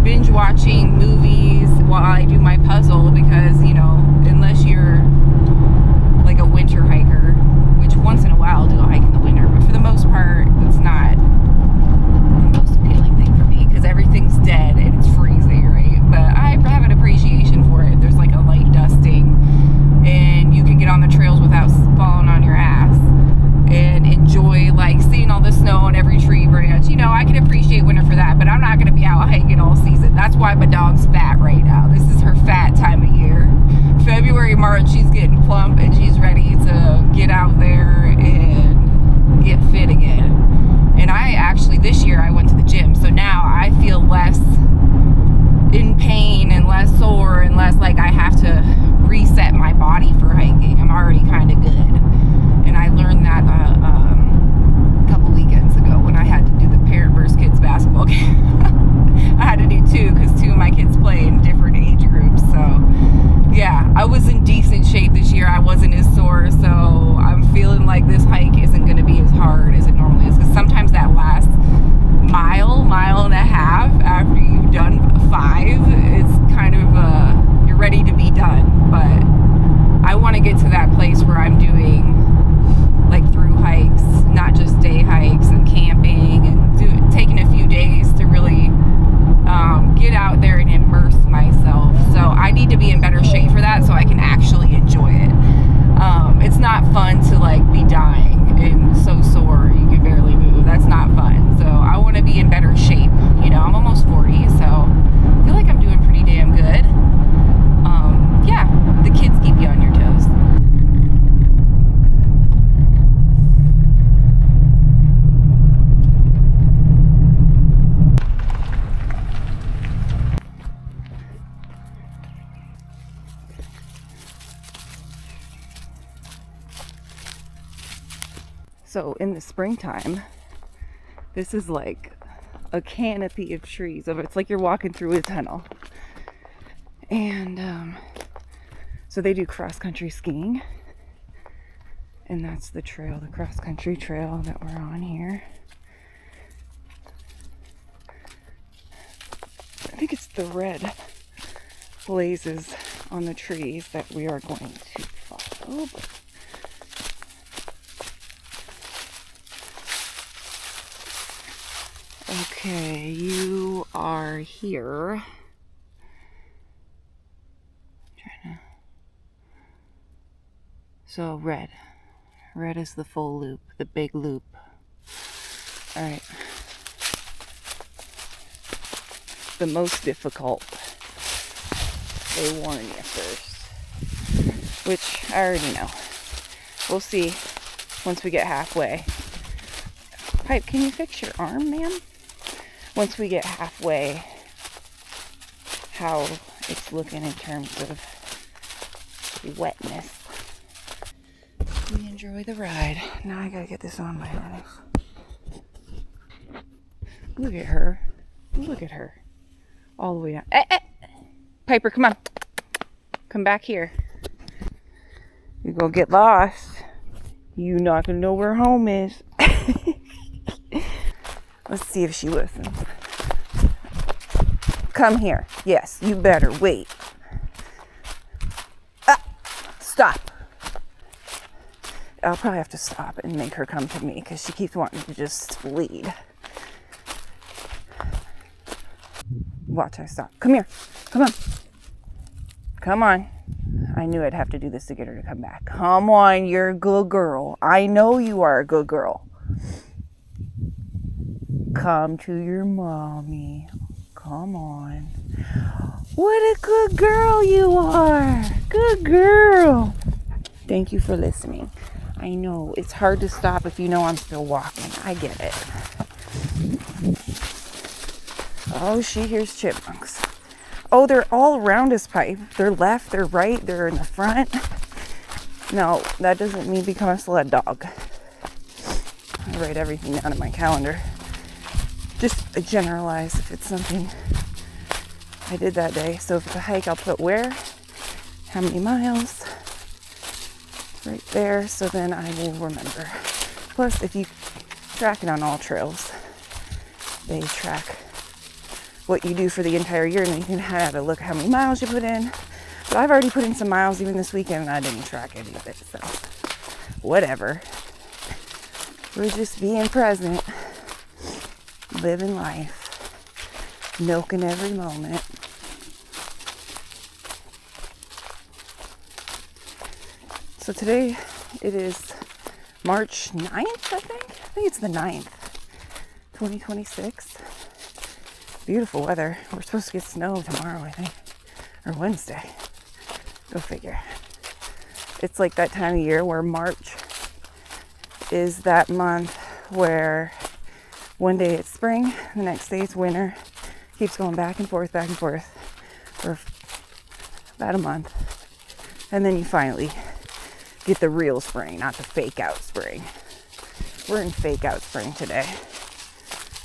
binge watching movies while I do my puzzle because, unless you're like a winter hiker, which once in a while I'll do a hike in the winter, but for the most part, it's not the most appealing thing for me because everything's dead and it's freezing, right? But I have an appreciation for it. There's like a light dusting and you can get on the trails without falling on your ass and enjoy like seeing all the snow on every tree branch. I can appreciate winter for that, but I'm not going to be out hiking all season. That's why my dog's fat right now. This is her fat time of year. February, March, she's getting plump and she's ready to get out there and get fit again. And this year I went to the gym, so now I feel less in pain and less sore and less like I have to reset my body for hiking. I'm already kind of good. And I learned that a couple weekends ago when I had to do the parent versus kids basketball game. I had to do two because two of my kids play in different age groups. So yeah, I was in decent shape this year. I wasn't as sore, so I'm feeling like this hike isn't going to be as hard as it normally is, because sometimes that last mile and a half after you've done 5, it's kind of you're ready to be done. But I want to get to that place where I'm doing like through hikes, not just day hikes and camping, and taking a few days to really get out there and immerse myself. So I need to be in better shape for that so I can actually enjoy it. It's not fun to like be dying and so sore you can barely move. That's not fun. So I want to be in better shape. I'm almost 40, so I feel like I'm doing pretty damn good. Yeah, the kids keep you on your toes. So in the springtime, this is like a canopy of trees. It's like you're walking through a tunnel. And so they do cross-country skiing. And that's the trail, the cross-country trail that we're on here. I think it's the red blazes on the trees that we are going to follow. Okay, you are here. So red. Red is the full loop, the big loop. Alright. The most difficult. They warn you first. Which I already know. We'll see once we get halfway. Pipe, can you fix your arm, ma'am? Once we get halfway, how it's looking in terms of wetness. We enjoy the ride. Now I gotta get this on my harness. Look at her. Look at her. All the way down. Piper, come on. Come back here. You're gonna get lost. You're not gonna know where home is. Let's see if she listens. Come here. Yes, you better wait. Stop. I'll probably have to stop and make her come to me because she keeps wanting to just lead. Watch, I stop. Come here. Come on. Come on. I knew I'd have to do this to get her to come back. Come on, you're a good girl. I know you are a good girl. Come to your mommy. Come on. What a good girl you are. Good girl. Thank you for listening. I know it's hard to stop if you know I'm still walking. I get it. Oh, she hears chipmunks. Oh, they're all around us, Pipe. They're left, they're right, they're in the front. No, that doesn't mean become a sled dog. I write everything down in my calendar. Just generalize if it's something I did that day. So if it's a hike, I'll put where, how many miles, right there, so then I will remember. Plus, if you track it on all trails, they track what you do for the entire year, and then you can have a look how many miles you put in. But I've already put in some miles even this weekend, and I didn't track any of it, so whatever. We're just being present, living life, milking every moment. So today it is March 9th, I think it's the 9th, 2026. Beautiful weather. We're supposed to get snow tomorrow, I think, or Wednesday. Go figure. It's like that time of year where March is that month where one day it's spring, the next day it's winter. Keeps going back and forth for about a month. And then you finally get the real spring, not the fake out spring. We're in fake out spring today.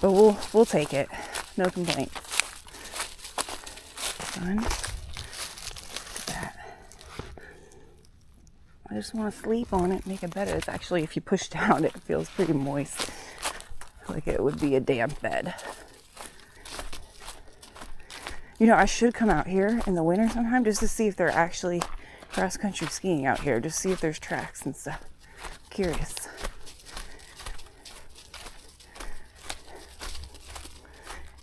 But we'll take it. No complaints. Sun. Look at that. I just want to sleep on it, make it better. It's actually, if you push down, it feels pretty moist. Like it would be a damp bed. You know, I should come out here in the winter sometime just to see if they're actually cross-country skiing out here. Just see if there's tracks and stuff. I'm curious.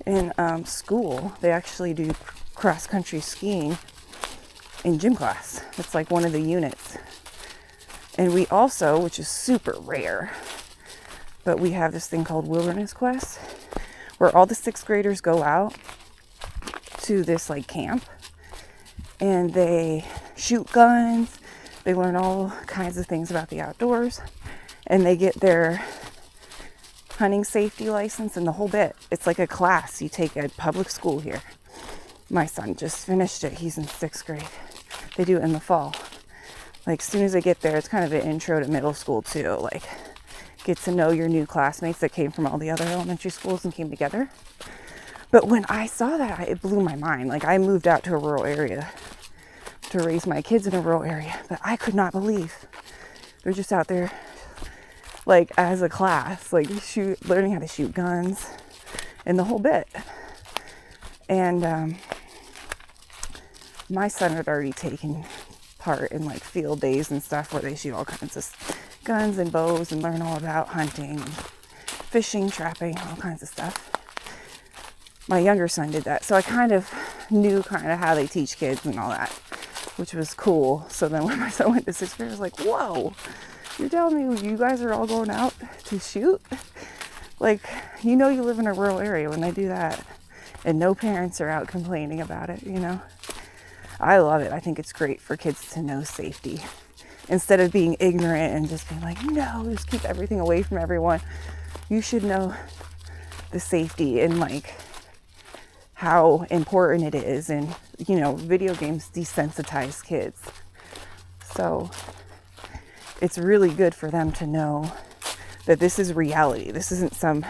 In school, they actually do cross-country skiing in gym class. It's like one of the units. And we also, which is super rare, but we have this thing called Wilderness Quest, where all the 6th graders go out to this like camp, and they shoot guns, they learn all kinds of things about the outdoors, and they get their hunting safety license and the whole bit. It's like a class you take at public school here. My son just finished it. He's in 6th grade. They do it in the fall. Like, as soon as they get there, it's kind of an intro to middle school too. Like, get to know your new classmates that came from all the other elementary schools and came together. But when I saw that, it blew my mind. Like, I moved out to a rural area to raise my kids in a rural area, but I could not believe they're just out there, like, as a class, like, learning how to shoot guns and the whole bit. And my son had already taken part in like field days and stuff where they shoot all kinds of guns and bows and learn all about hunting, fishing, trapping, all kinds of stuff. My younger son did that, so I kind of knew kind of how they teach kids and all that, which was cool. So then when my son went to 6th grade, I was like, whoa, you're telling me you guys are all going out to shoot? Like, you know, you live in a rural area when they do that, and no parents are out complaining about it, you know? I love it. I think it's great for kids to know safety instead of being ignorant and just being like, no, just keep everything away from everyone. You should know the safety and like how important it is. And, you know, video games desensitize kids. So it's really good for them to know that this is reality. This isn't some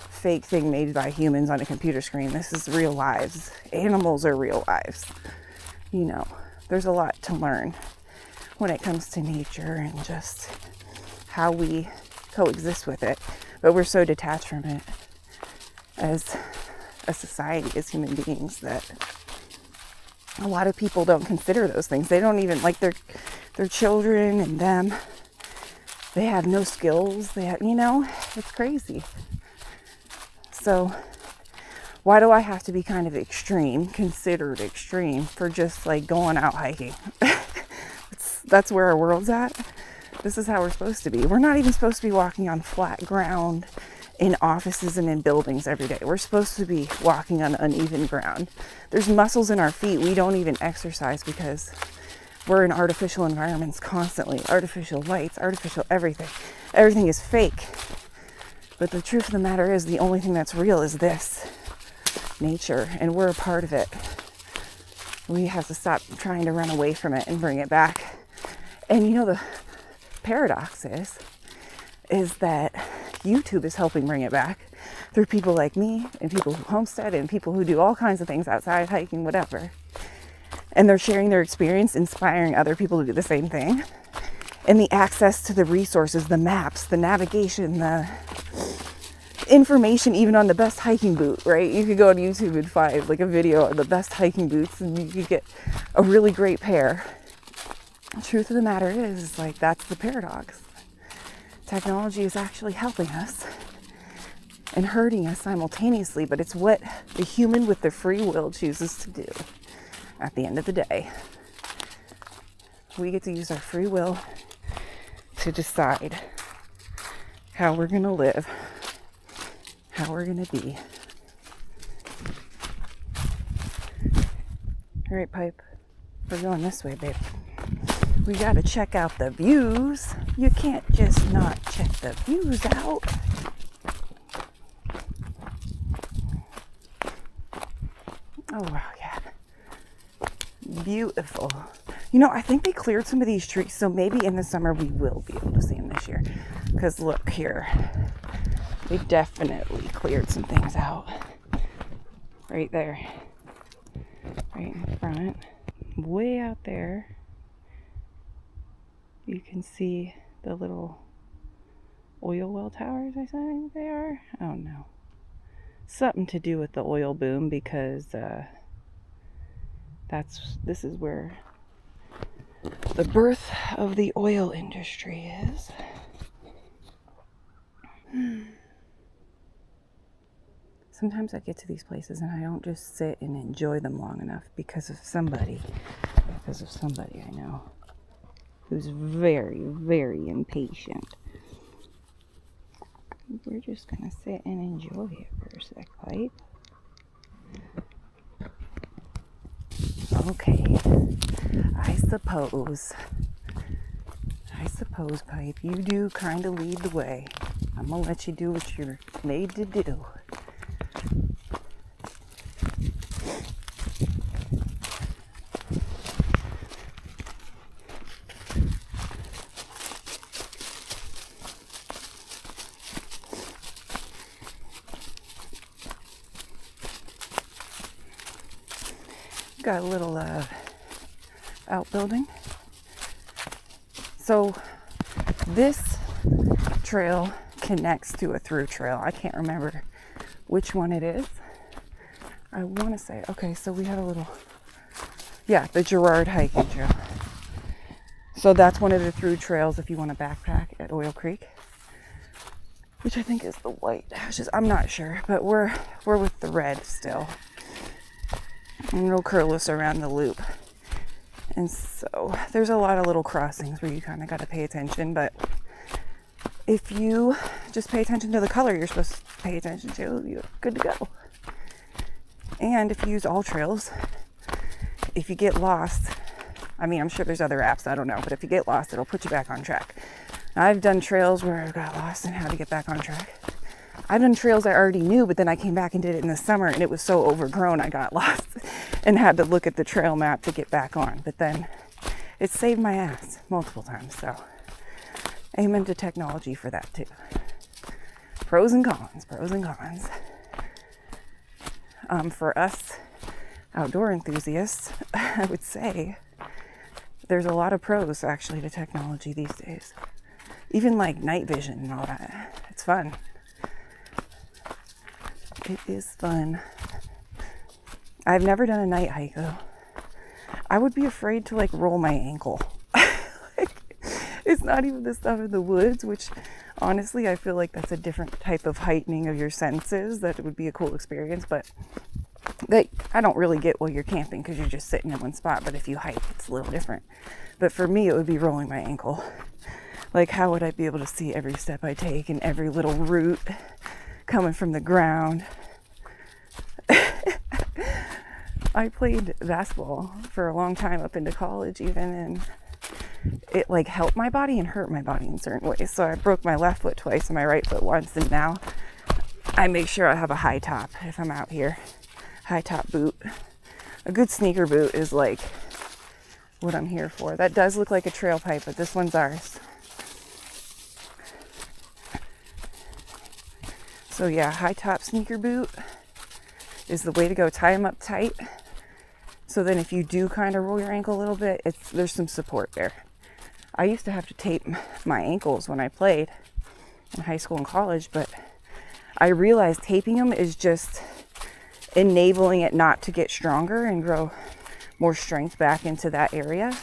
fake thing made by humans on a computer screen. This is real lives. Animals are real lives. You know, there's a lot to learn when it comes to nature and just how we coexist with it. But we're so detached from it as a society, as human beings, that a lot of people don't consider those things. They don't even, like, their children and them, they have no skills. They have, you know, it's crazy. So why do I have to be kind of extreme, considered extreme, for just like going out hiking? That's where our world's at. This is how we're supposed to be. We're not even supposed to be walking on flat ground in offices and in buildings every day. We're supposed to be walking on uneven ground. There's muscles in our feet we don't even exercise because we're in artificial environments constantly. Artificial lights, artificial everything. Everything is fake. But the truth of the matter is, the only thing that's real is this. Nature, and we're a part of it. We have to stop trying to run away from it and bring it back. And you know, the paradox is that YouTube is helping bring it back through people like me and people who homestead and people who do all kinds of things outside, hiking, whatever. And they're sharing their experience, inspiring other people to do the same thing. And the access to the resources, the maps, the navigation, information even on the best hiking boot, right? You could go on YouTube and find like a video on the best hiking boots and you could get a really great pair. The truth of the matter is like, that's the paradox. Technology is actually helping us and hurting us simultaneously, but it's what the human with their free will chooses to do at the end of the day. We get to use our free will to decide how we're going to live, how we're going to be. All right, Pipe, we're going this way, babe. We got to check out the views. You can't just not check the views out. Oh, wow, yeah. Beautiful. You know, I think they cleared some of these trees, so maybe in the summer we will be able to see them this year. Because look here, they definitely cleared some things out. Right there. Right in front. Way out there, you can see the little oil well towers, I think they are. I don't know. Something to do with the oil boom, because this is where the birth of the oil industry is. Sometimes I get to these places and I don't just sit and enjoy them long enough because of somebody I know who's very, very impatient. We're just gonna sit and enjoy it for a sec, Pipe. Okay, I suppose, Pipe, you do kind of lead the way. I'm gonna let you do what you're made to do. Got a little outbuilding. So this trail connects to a through trail. I can't remember which one it is. I want to say, okay, so we have a little, the Girard hiking trail. So that's one of the through trails if you want to backpack at Oil Creek, which I think is the white hashes. I'm not sure, but we're with the red still. And it'll curl us around the loop. And so there's a lot of little crossings where you kind of got to pay attention, but if you just pay attention to the color you're supposed to pay attention to, you're good to go. And if you use all trails, if you get lost, I mean, I'm sure there's other apps, I don't know, but if you get lost, it'll put you back on track. I've done trails where I got lost and how to get back on track. I've done trails I already knew, but then I came back and did it in the summer and it was so overgrown I got lost and had to look at the trail map to get back on. But then it saved my ass multiple times. So amen to technology for that too. Pros and cons. For us outdoor enthusiasts, I would say there's a lot of pros actually to technology these days. Even like night vision and all that. It's fun. It is fun. I've never done a night hike though. I would be afraid to like roll my ankle. It's not even the stuff in the woods, which honestly I feel like that's a different type of heightening of your senses. That would be a cool experience, but I don't really get while you're camping because you're just sitting in one spot. But if you hike, it's a little different. But for me, it would be rolling my ankle. Like, how would I be able to see every step I take and every little root coming from the ground? I played basketball for a long time up into college even, and it like helped my body and hurt my body in certain ways. So I broke my left foot twice and my right foot once, and now I make sure I have a high top if I'm out here. High top boot. A good sneaker boot is like what I'm here for. That does look like a trail pipe, but this one's ours. So yeah, high top sneaker boot is the way to go. Tie them up tight. So then if you do kind of roll your ankle a little bit, there's some support there. I used to have to tape my ankles when I played in high school and college, but I realized taping them is just enabling it not to get stronger and grow more strength back into that area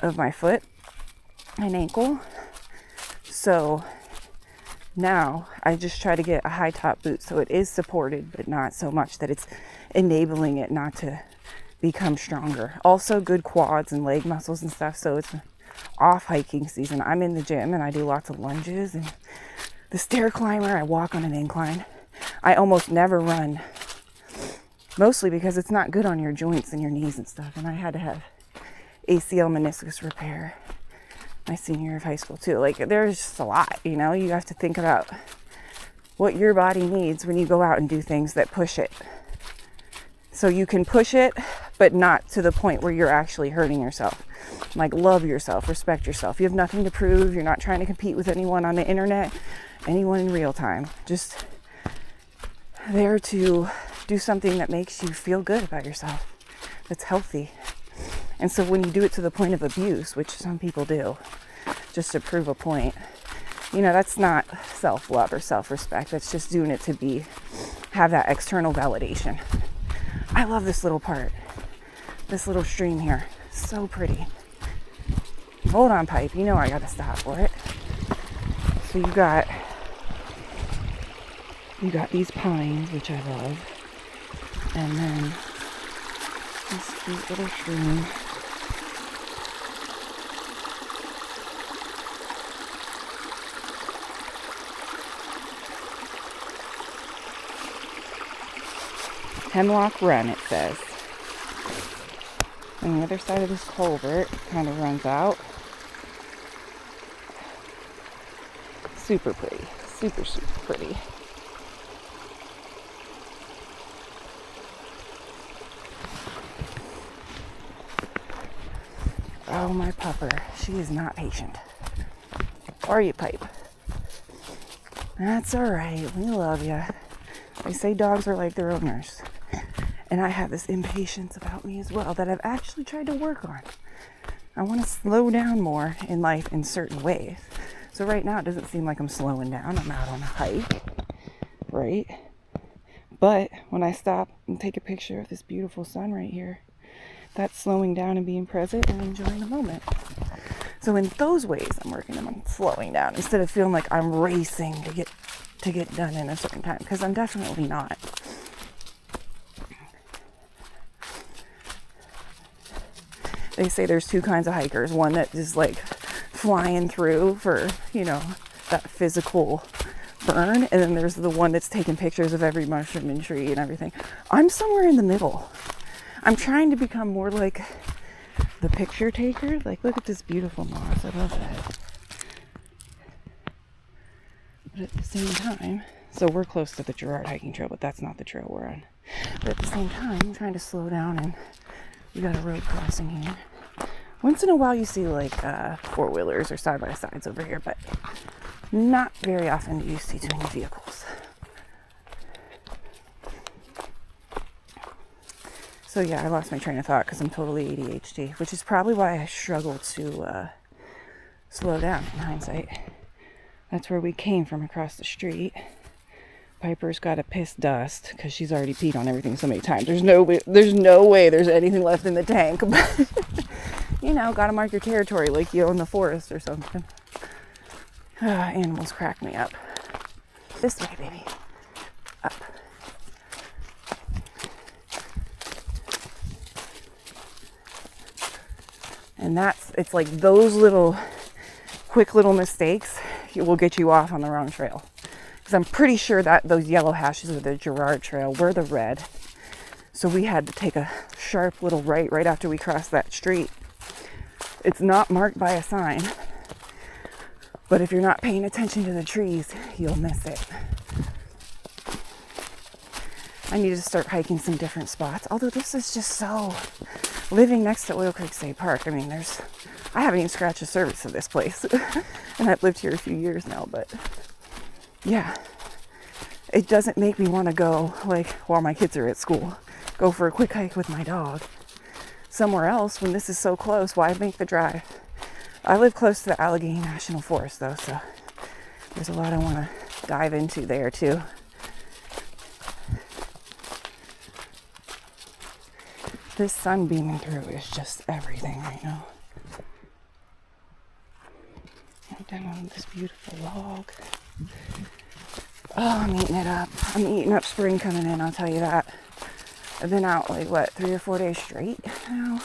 of my foot and ankle. So now I just try to get a high top boot so it is supported, but not so much that it's enabling it not to become stronger. Also good quads and leg muscles and stuff. So it's off hiking season. I'm in the gym and I do lots of lunges and the stair climber. I walk on an incline. I almost never run, mostly because it's not good on your joints and your knees and stuff. And I had to have ACL meniscus repair my senior year of high school too. Like, there's just a lot, you know. You have to think about what your body needs when you go out and do things that push it. So you can push it, but not to the point where you're actually hurting yourself. Like, love yourself, respect yourself. You have nothing to prove. You're not trying to compete with anyone on the internet, anyone in real time. Just there to do something that makes you feel good about yourself, that's healthy. And so when you do it to the point of abuse, which some people do, just to prove a point, you know, that's not self-love or self-respect. That's just doing it to have that external validation. I love this little part, this little stream here. So pretty. Hold on, Pipe. You know I gotta stop for it. So you got these pines, which I love, and then this cute little stream. Hemlock Run, it says. And the other side of this culvert kind of runs out. Super pretty. Super, super pretty. Oh, my pupper. She is not patient. Are you, Pipe? That's alright. We love you. They say dogs are like their owners. And I have this impatience about me as well that I've actually tried to work on. I want to slow down more in life in certain ways. So right now it doesn't seem like I'm slowing down. I'm out on a hike, right? But when I stop and take a picture of this beautiful sun right here, that's slowing down and being present and enjoying the moment. So in those ways, I'm working on slowing down instead of feeling like I'm racing to get done in a certain time, because I'm definitely not. They say there's two kinds of hikers. One that is like flying through for, you know, that physical burn. And then there's the one that's taking pictures of every mushroom and tree and everything. I'm somewhere in the middle. I'm trying to become more like the picture taker. Like, look at this beautiful moss. I love that. But at the same time, so we're close to the Girard hiking trail, but that's not the trail we're on. But at the same time, I'm trying to slow down, and we got a road crossing here. Once in a while you see like four-wheelers or side-by-sides over here, but not very often do you see too many vehicles. So yeah, I lost my train of thought because I'm totally ADHD, which is probably why I struggle to slow down in hindsight. That's where we came from, across the street. Piper's got to piss dust because she's already peed on everything so many times. There's no way there's anything left in the tank. But, you know, got to mark your territory like you own the forest or something. Animals crack me up. This way, baby. Up. And it's like those quick little mistakes will get you off on the wrong trail. Because I'm pretty sure that those yellow hashes of the Girard Trail were the red. So we had to take a sharp little right after we crossed that street. It's not marked by a sign. But if you're not paying attention to the trees, you'll miss it. I need to start hiking some different spots. Although this is just so... Living next to Oil Creek State Park, I mean, I haven't even scratched the surface of this place. And I've lived here a few years now, but... Yeah, it doesn't make me want to go, like, while my kids are at school, go for a quick hike with my dog somewhere else when this is so close. Why make the drive? I live close to the Allegheny National Forest, though, so there's a lot I want to dive into there too. This sun beaming through is just everything right now. I'm down on this beautiful log. Oh, I'm eating it up. I'm eating up spring coming in, I'll tell you that. I've been out like, what, 3 or 4 days straight now?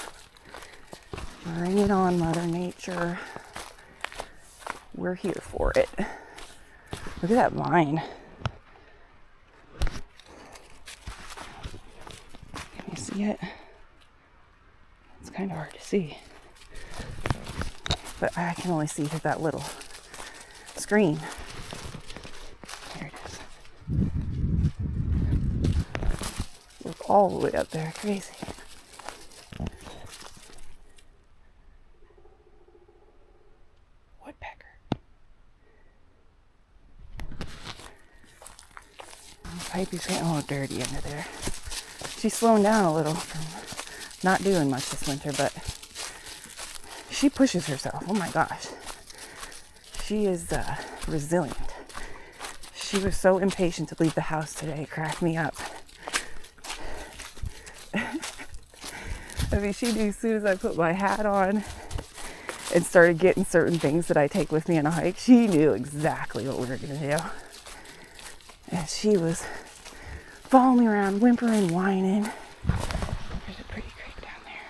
Bring it on, Mother Nature. We're here for it. Look at that vine. Can you see it? It's kind of hard to see. But I can only see through that little screen. There it is. Look all the way up there. Crazy. Woodpecker. Pipey's getting a little dirty under there. She's slowing down a little from not doing much this winter, but she pushes herself. Oh my gosh. She is resilient. She was so impatient to leave the house today. It cracked me up. I mean, she knew as soon as I put my hat on and started getting certain things that I take with me on a hike, she knew exactly what we were going to do. And she was following me around, whimpering, whining. There's a pretty creek down there.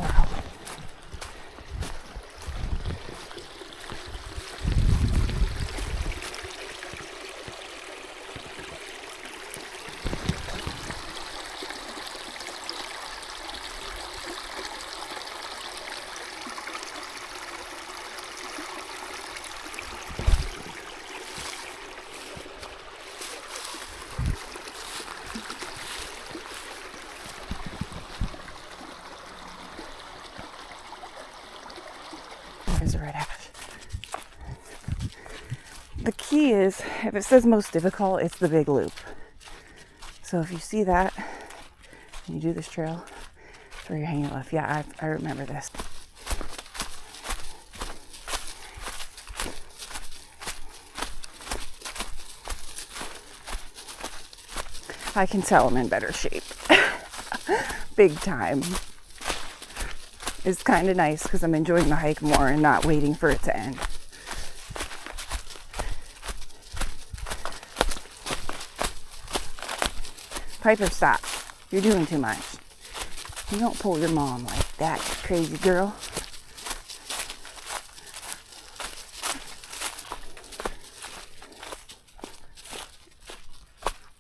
Wow. There's a red ash. The key is, if it says most difficult, it's the big loop. So if you see that, and you do this trail, throw your hanging left. Yeah, I remember this. I can tell I'm in better shape. Big time. It's kind of nice because I'm enjoying the hike more and not waiting for it to end. Piper, stop. You're doing too much. You don't pull your mom like that, you crazy girl.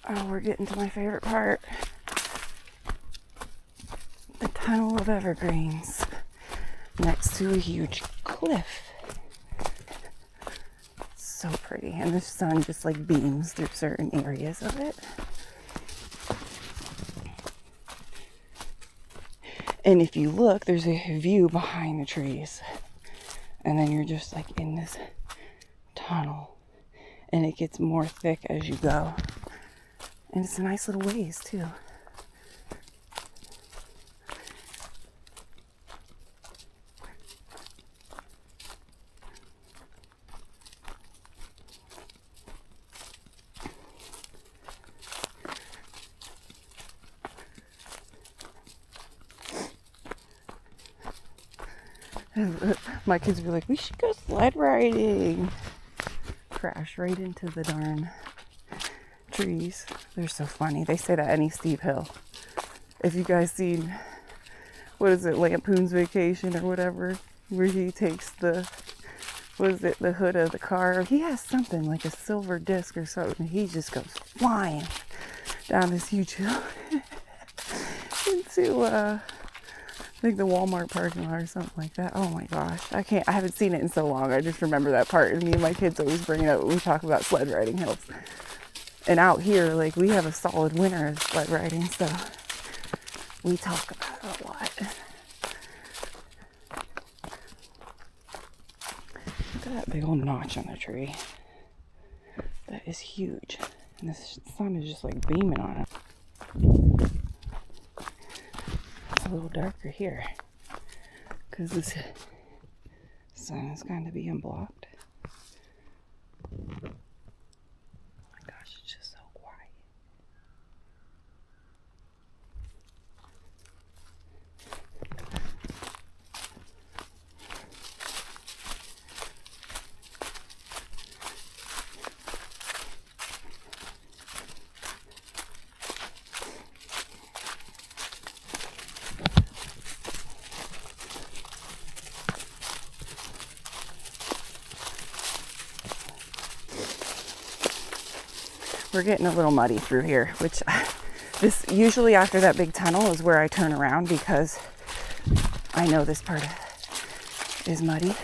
Oh, we're getting to my favorite part. The tunnel of evergreens next to a huge cliff. So pretty. And the sun just like beams through certain areas of it. And if you look, there's a view behind the trees. And then you're just like in this tunnel. And it gets more thick as you go. And it's a nice little ways too. My kids were like, we should go sled riding. Crash right into the darn trees. They're so funny. They say that any steep hill. If you guys seen, what is it, Lampoon's Vacation or whatever, where he takes the, what is it, the hood of the car. He has something like a silver disc or something. He just goes flying down this huge hill into I think the Walmart parking lot or something like that. Oh my gosh. I haven't seen it in so long. I just remember that part. And me and my kids always bring it up when we talk about sled riding hills. And out here, like, we have a solid winter of sled riding, so we talk about it a lot. Look at that big old notch on the tree. That is huge. And the sun is just like beaming on it. It's a little darker here. because this sun is going to be unblocked. Oh my gosh, it's just so quiet. We're getting a little muddy through here, which this usually after that big tunnel is where I turn around because I know this part is muddy.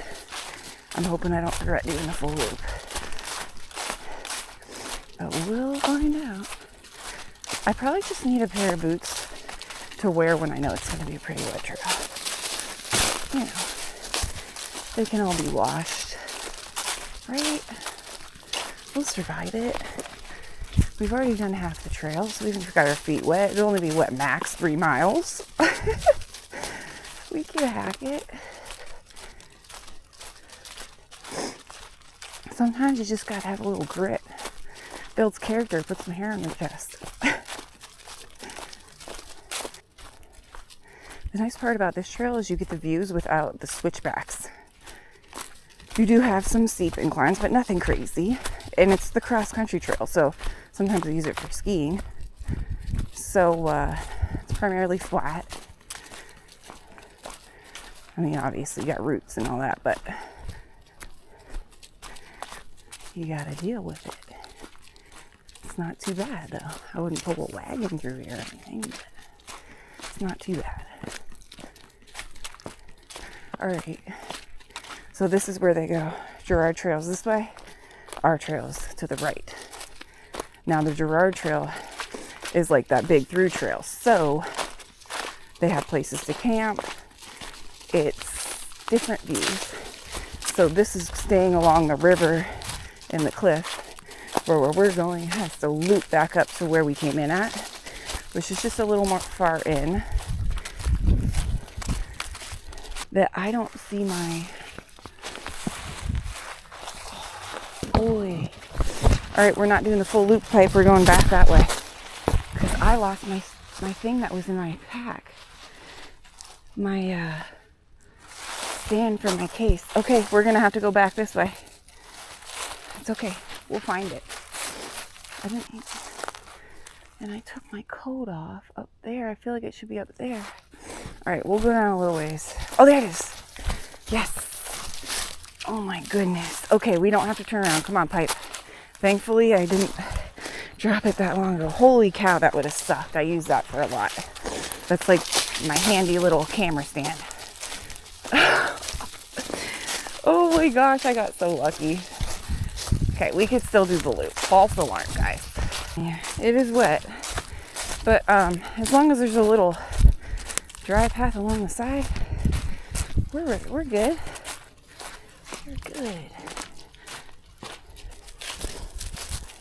I'm hoping I don't regret doing the full loop. But we'll find out. I probably just need a pair of boots to wear when I know it's going to be a pretty wet trail. You know, they can all be washed, right? We'll survive it. We've already done half the trail, so we haven't got our feet wet. It'll only be wet max 3 miles. We can hack it. Sometimes you just gotta have a little grit. Builds character, puts some hair on your chest. The nice part about this trail is you get the views without the switchbacks. You do have some steep inclines, but nothing crazy. And it's the cross-country trail, so sometimes we use it for skiing. So it's primarily flat. I mean, obviously you got roots and all that, but you gotta deal with it. It's not too bad, though. I wouldn't pull a wagon through here or anything, but it's not too bad. All right. So this is where they go. Girard Trail's this way. Our trail's to the right. Now the Girard Trail is like that big through trail. So they have places to camp. It's different views. So this is staying along the river and the cliff. Where we're going has to loop back up to where we came in at, which is just a little more far in. That I don't see my... Boy. All right, we're not doing the full loop pipe. We're going back that way. Because I lost my thing that was in my pack. My stand for my case. Okay, we're going to have to go back this way. It's okay. We'll find it. And I took my coat off up there. I feel like it should be up there. All right, we'll go down a little ways. Oh, there it is. Yes. Oh my goodness. Okay, we don't have to turn around. Come on, pipe. Thankfully, I didn't drop it that long ago. Holy cow, that would have sucked. I use that for a lot. That's like my handy little camera stand. Oh my gosh, I got so lucky. Okay, we could still do the loop. False alarm, guys. Yeah, it is wet. But as long as there's a little dry path along the side, we're good. We're good.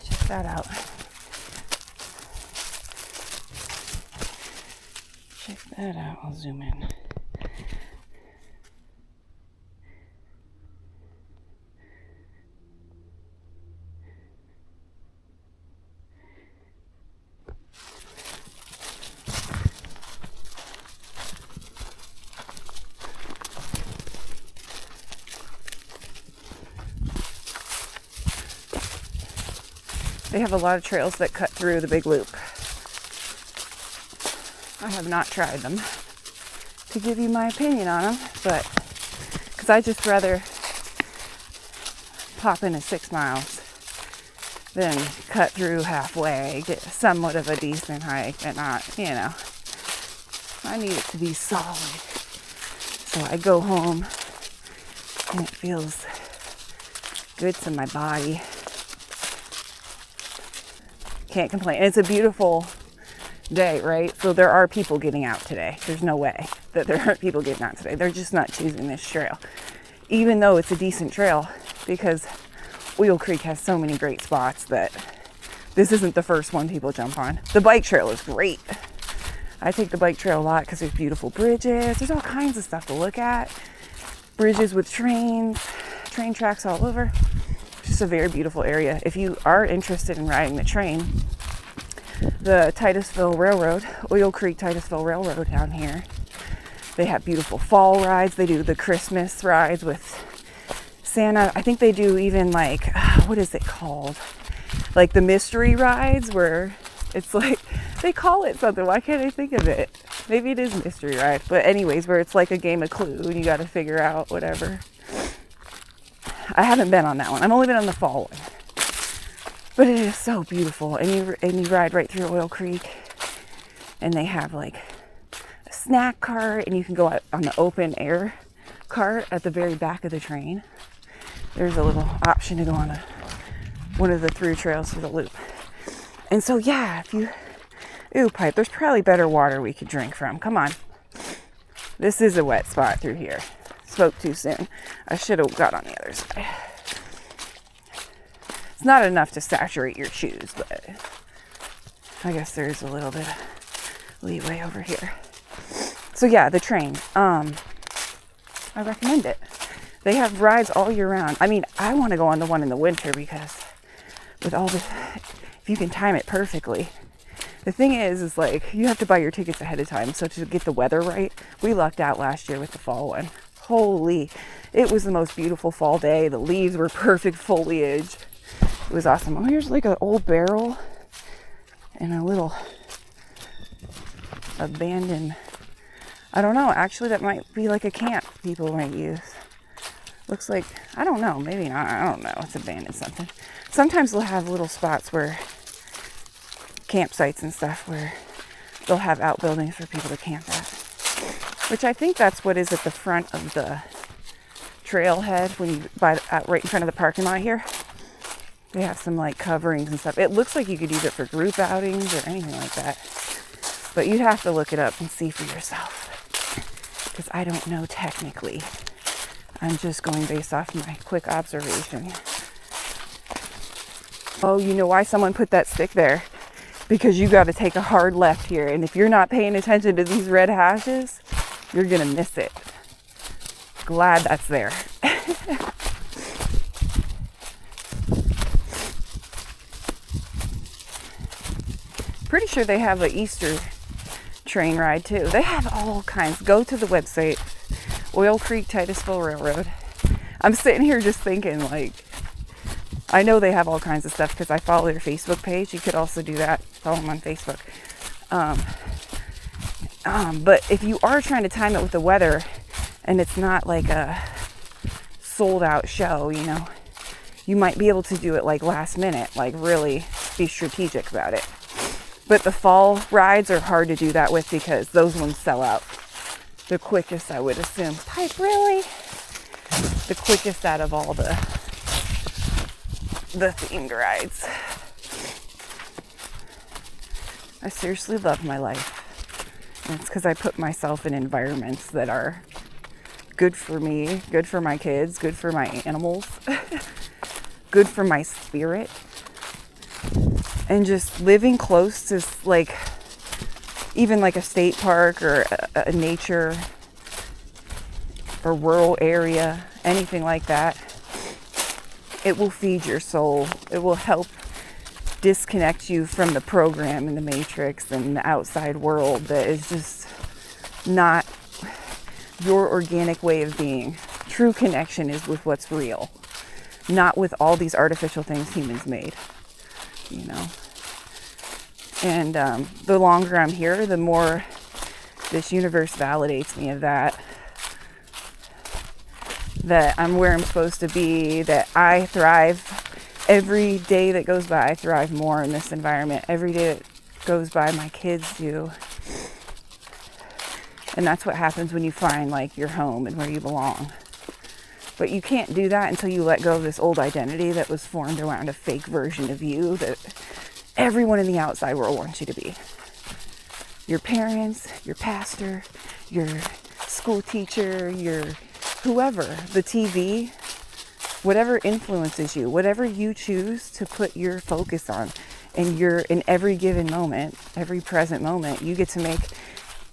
Check that out. Check that out. I'll zoom in. They have a lot of trails that cut through the big loop. I have not tried them to give you my opinion on them, but because I just rather pop into 6 miles than cut through halfway, get somewhat of a decent hike, and not, you know, I need it to be solid. So I go home and it feels good to my body. Can't complain. It's a beautiful day, right? So there are people getting out today. There's no way that there aren't people getting out today. They're just not choosing this trail, even though it's a decent trail, because Wheel Creek has so many great spots that this isn't the first one people jump on. The bike trail is great, I take the bike trail a lot because there's beautiful bridges. There's all kinds of stuff to look at. Bridges with trains, train tracks all over. It's just a very beautiful area. If you are interested in riding the train, the Titusville Railroad, Oil Creek Titusville Railroad down here, they have beautiful fall rides. They do the Christmas rides with Santa. I think they do even like, what is it called? Like the mystery rides where it's like, they call it something. Why can't I think of it? Maybe it is mystery ride. But anyways, where it's like a game of Clue and you got to figure out whatever. I haven't been on that one. I've only been on the fall one. But it is so beautiful. And you ride right through Oil Creek. And they have like a snack cart. And you can go out on the open air cart at the very back of the train. There's a little option to go on one of the through trails through the loop. And so, yeah, if you... Ooh, pipe. There's probably better water we could drink from. Come on. This is a wet spot through here. Spoke too soon. I should have got on the other side. It's not enough to saturate your shoes, but I guess there's a little bit of leeway over here. So yeah, the train. I recommend it. They have rides all year round. I mean, I want to go on the one in the winter because with all the... If you can time it perfectly. The thing is like, you have to buy your tickets ahead of time. So to get the weather right, we lucked out last year with the fall one. Holy, it was the most beautiful fall day. The leaves were perfect foliage. It was awesome. Oh, here's like an old barrel and a little abandoned, I don't know, actually that might be like a camp people might use. Looks like, I don't know, maybe not, I don't know, it's abandoned something. Sometimes they'll have little spots where, campsites and stuff where they'll have outbuildings for people to camp at. Which I think that's what is at the front of the trailhead when you buy out right in front of the parking lot here. They have some like coverings and stuff. It looks like you could use it for group outings or anything like that. But you'd have to look it up and see for yourself. Because I don't know technically. I'm just going based off my quick observation. Oh, you know why someone put that stick there? Because you got to take a hard left here. And if you're not paying attention to these red hashes, you're going to miss it. Glad that's there. Pretty sure they have an Easter train ride too. They have all kinds. Go to the website, Oil Creek Titusville Railroad. I'm sitting here just thinking like, I know they have all kinds of stuff because I follow their Facebook page. You could also do that. Follow them on Facebook. But if you are trying to time it with the weather and it's not like a sold out show, you know, you might be able to do it like last minute, like really be strategic about it. But the fall rides are hard to do that with because those ones sell out the quickest, I would assume. Pipe, really? The quickest out of all the themed rides. I seriously love my life. And it's because I put myself in environments that are good for me, good for my kids, good for my animals, good for my spirit. And just living close to like, even like a state park or a nature or rural area, anything like that. It will feed your soul. It will help disconnect you from the program and the matrix and the outside world that is just not your organic way of being. True connection is with what's real, not with all these artificial things humans made, you know. And the longer I'm here, the more this universe validates me of that I'm where I'm supposed to be, that I thrive. Every day that goes by, I thrive more in this environment. Every day that goes by, my kids do. And that's what happens when you find like your home and where you belong. But you can't do that until you let go of this old identity that was formed around a fake version of you that everyone in the outside world wants you to be. Your parents, your pastor, your school teacher, your whoever, the TV, whatever influences you, whatever you choose to put your focus on, and you're in every given moment, every present moment, you get to make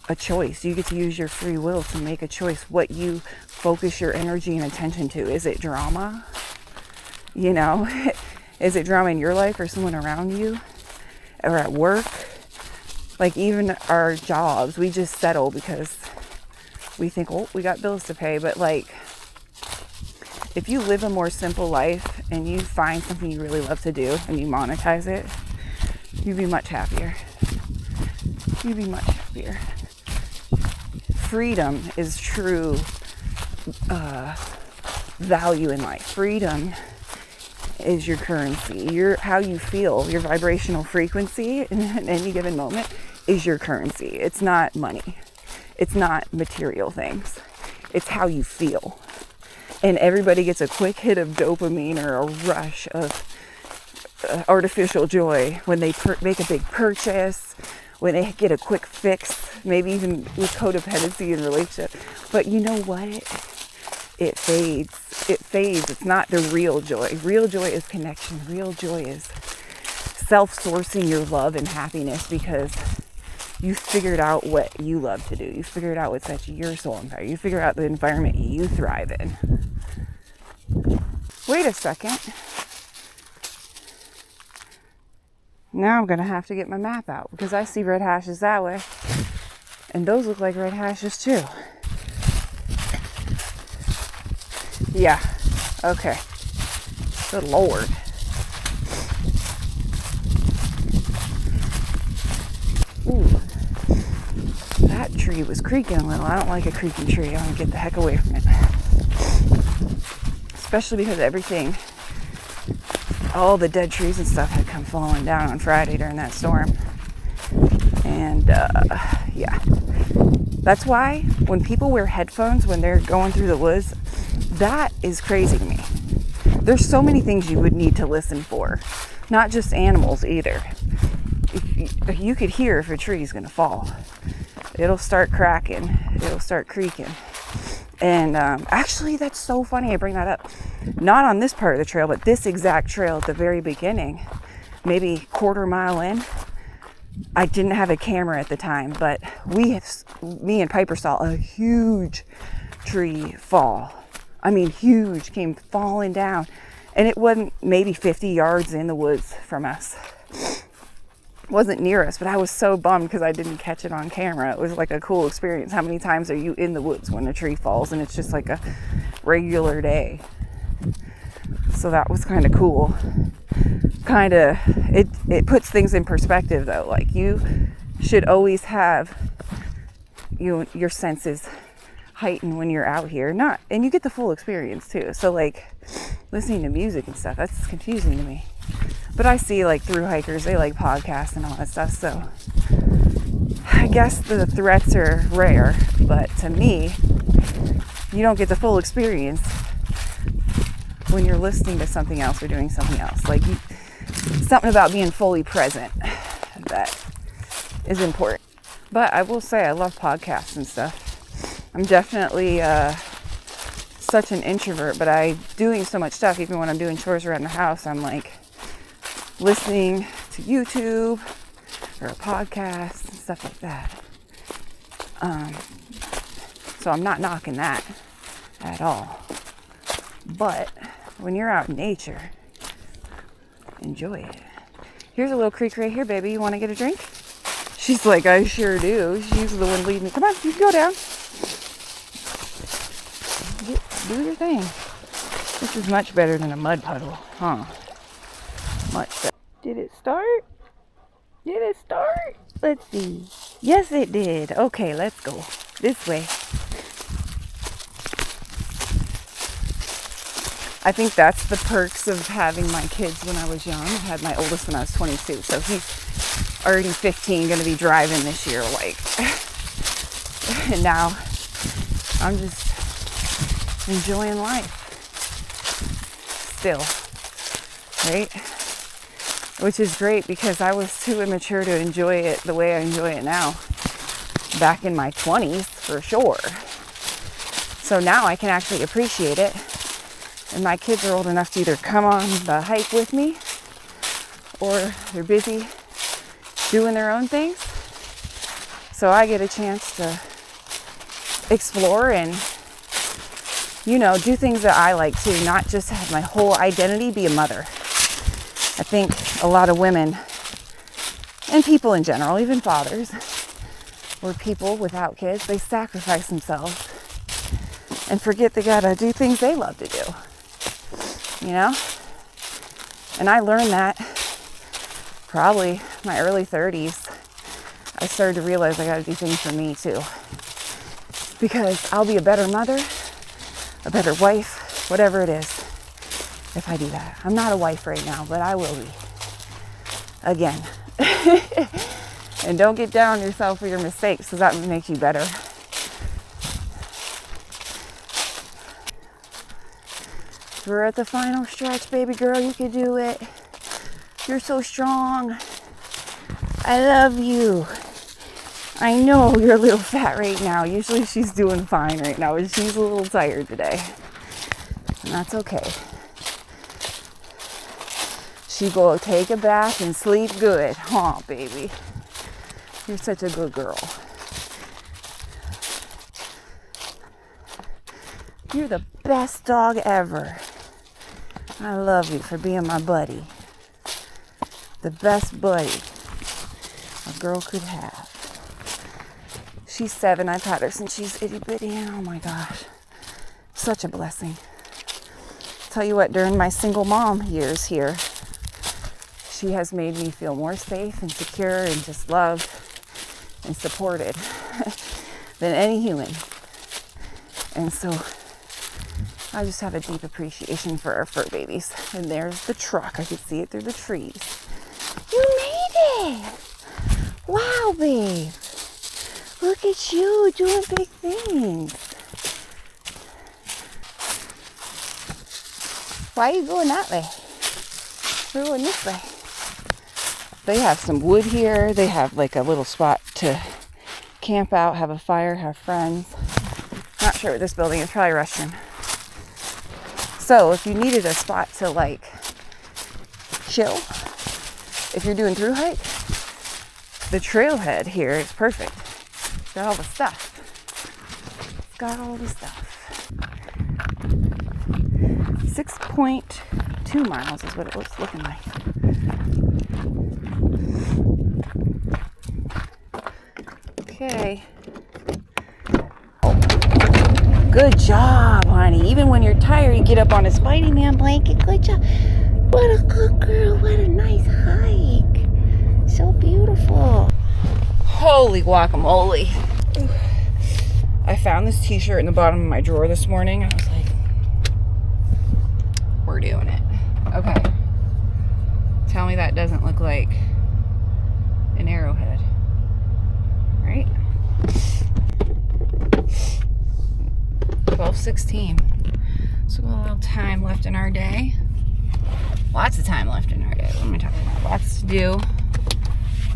a choice. You get to use your free will to make a choice what you focus your energy and attention to. Is it drama? You know, is it drama in your life or someone around you or at work? Like even our jobs, we just settle because we think, oh, we got bills to pay. But like, if you live a more simple life and you find something you really love to do and you monetize it, you'd be much happier. You'd be much happier. Freedom is true value in life. Freedom is your currency. How you feel, your vibrational frequency in any given moment is your currency. It's not money. It's not material things. It's how you feel. And everybody gets a quick hit of dopamine or a rush of artificial joy when they make a big purchase, when they get a quick fix, maybe even with codependency in relationship. But you know what? It fades. It fades. It's not the real joy. Real joy is connection. Real joy is self-sourcing your love and happiness because you figured out what you love to do. You figured out what sets your soul on fire. You figure out the environment you thrive in. Wait a second. Now I'm going to have to get my map out because I see red hashes that way. And those look like red hashes too. Yeah. Okay. Good Lord. Ooh. That tree was creaking a little. I don't like a creaking tree. I want to get the heck away from it. Especially because everything, all the dead trees and stuff had come falling down on Friday during that storm. And yeah. That's why when people wear headphones when they're going through the woods, that is crazy to me. There's so many things you would need to listen for. Not just animals either. You could hear if a tree is going to fall. It'll start cracking. It'll start creaking. And actually, that's so funny I bring that up. Not on this part of the trail, but this exact trail at the very beginning, maybe quarter mile in. I didn't have a camera at the time, but me and Piper saw a huge tree fall. I mean, huge, came falling down. And it wasn't maybe 50 yards in the woods from us. It wasn't near us, but I was so bummed because I didn't catch it on camera. It was like a cool experience. How many times are you in the woods when a tree falls and it's just like a regular day? So that was kind of cool. It puts things in perspective though. Like you should always have your senses heightened when you're out here. And you get the full experience too. So like listening to music and stuff, that's confusing to me. But I see like through hikers, they like podcasts and all that stuff. So I guess the threats are rare, but to me, you don't get the full experience when you're listening to something else or doing something else. Like something about being fully present that is important. But I will say I love podcasts and stuff. I'm definitely such an introvert, but I'm doing so much stuff. Even when I'm doing chores around the house, I'm like listening to YouTube or a podcast and stuff like that. So I'm not knocking that at all. But when you're out in nature, enjoy it. Here's a little creek right here, baby. You want to get a drink? She's like, I sure do. She's the one leading me. Come on, you can go down. Do your thing. This is much better than a mud puddle, huh? Much better. Did it start? Did it start? Let's see. Yes, it did. Okay, let's go. This way. I think that's the perks of having my kids when I was young. I had my oldest when I was 22, so he's already 15, going to be driving this year, like. And now I'm just enjoying life. Still. Right? Which is great because I was too immature to enjoy it the way I enjoy it now. Back in my 20s, for sure. So now I can actually appreciate it. And my kids are old enough to either come on the hike with me or they're busy doing their own things. So I get a chance to explore and, you know, do things that I like too, not just have my whole identity be a mother. I think a lot of women and people in general, even fathers or people without kids, they sacrifice themselves and forget they gotta do things they love to do, you know? And I learned that probably my early 30s. I started to realize I gotta do things for me too. Because I'll be a better mother, a better wife, whatever it is, if I do that. I'm not a wife right now, but I will be. Again. And don't get down on yourself for your mistakes, because that makes you better. We're at the final stretch, baby girl. You can do it. You're so strong. I love you. I know you're a little fat right now. Usually she's doing fine right now, but she's a little tired today. And that's okay. She go take a bath and sleep good. Huh, baby? You're such a good girl. You're the best dog ever. I love you for being my buddy. The best buddy a girl could have. She's 7. I've had her since she's itty bitty, and oh my gosh, such a blessing. Tell you what, during my single mom years here, she has made me feel more safe and secure and just loved and supported than any human. And so I just have a deep appreciation for our fur babies. And there's the truck. I could see it through the trees. You made it! Wow, babe. Look at you doing big things. Why are you going that way? We're going this way. They have some wood here. They have like a little spot to camp out, have a fire, have friends. Not sure what this building is. Probably a restroom. So if you needed a spot to like chill, if you're doing through hike, the trailhead here is perfect. It's got all the stuff. It's got all the stuff. 6.2 miles is what it looks looking like. Okay. Good job, honey. Even when you're tired, you get up on a Spidey-Man blanket. Good job. What a good girl. What a nice hike. So beautiful. Holy guacamole. I found this t-shirt in the bottom of my drawer this morning. I was like, we're doing it. Okay. Tell me that doesn't look like an arrowhead. Right? 12:16. So a little time left in our day. Lots of time left in our day. What am I talking about? Lots to do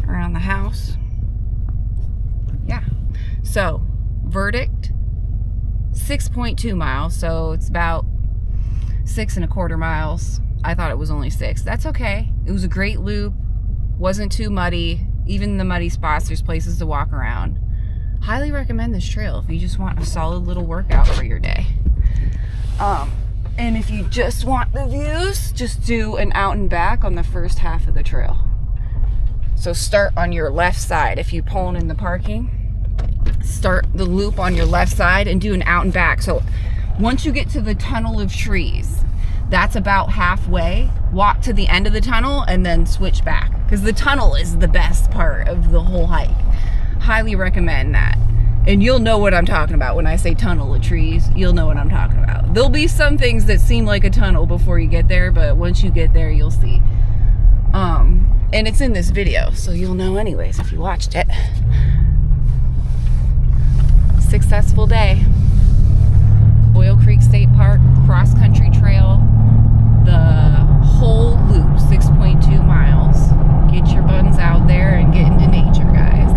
around the house. Yeah. So, verdict, 6.2 miles. So it's about 6.25 miles. I thought it was only 6. That's okay. It was a great loop. Wasn't too muddy. Even the muddy spots, there's places to walk around. Highly recommend this trail if you just want a solid little workout for your day. And if you just want the views, just do an out and back on the first half of the trail. So start on your left side. If you're pulling in the parking, start the loop on your left side and do an out and back. So once you get to the tunnel of trees, that's about halfway. Walk to the end of the tunnel and then switch back, because the tunnel is the best part of the whole hike. Highly recommend that. And you'll know what I'm talking about when I say tunnel of trees. You'll know what I'm talking about. There'll be some things that seem like a tunnel before you get there, but once you get there, you'll see. And it's in this video, so you'll know anyways if you watched it. Successful day. Oil Creek State Park, cross-country trail, the whole loop, 6.2 miles. Get your buns out there and get into nature, guys.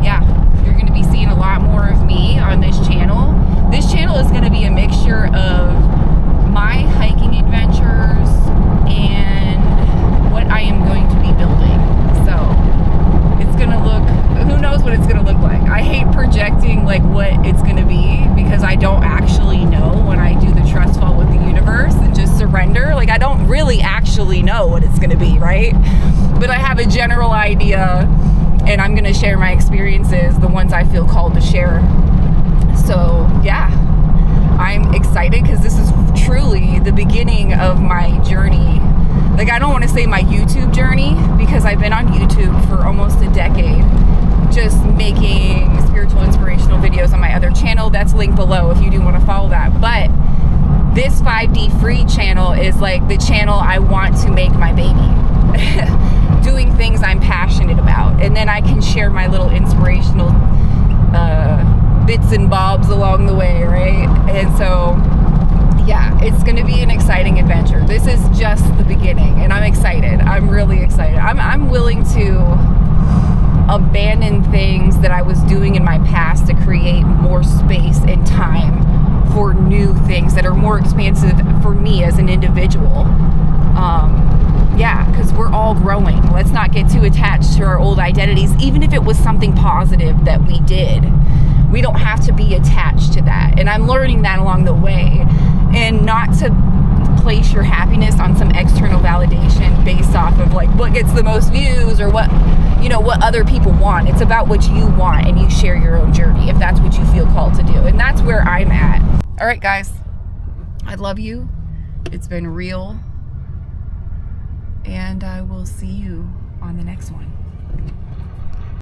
Yeah, you're going to be seeing a lot more of me on this channel. This channel is going to be a mixture of my hiking adventures and what I am going to be building. So it's going to look officially know what it's going to be, right? But I have a general idea, and I'm going to share my experiences, the ones I feel called to share. So yeah, I'm excited because this is truly the beginning of my journey. Like, I don't want to say my YouTube journey, because I've been on YouTube for almost a decade, just making spiritual inspirational videos on my other channel. That's linked below if you do want to follow that. But this 5D Free channel is like the channel I want to make my baby. Doing things I'm passionate about. And then I can share my little inspirational bits and bobs along the way, right? And so yeah, it's going to be an exciting adventure. This is just the beginning, and I'm excited. I'm really excited. I'm willing to abandon things that I was doing in my past to create more space and time for new things that are more expansive for me as an individual. Yeah, because we're all growing. Let's not get too attached to our old identities, even if it was something positive that we did. We don't have to be attached to that. And I'm learning that along the way. And not to place your happiness on some external validation based off of like what gets the most views or what, you know, what other people want. It's about what you want, and you share your own journey if that's what you feel called to do. And that's where I'm at. All right, guys, I love you. It's been real. And I will see you on the next one.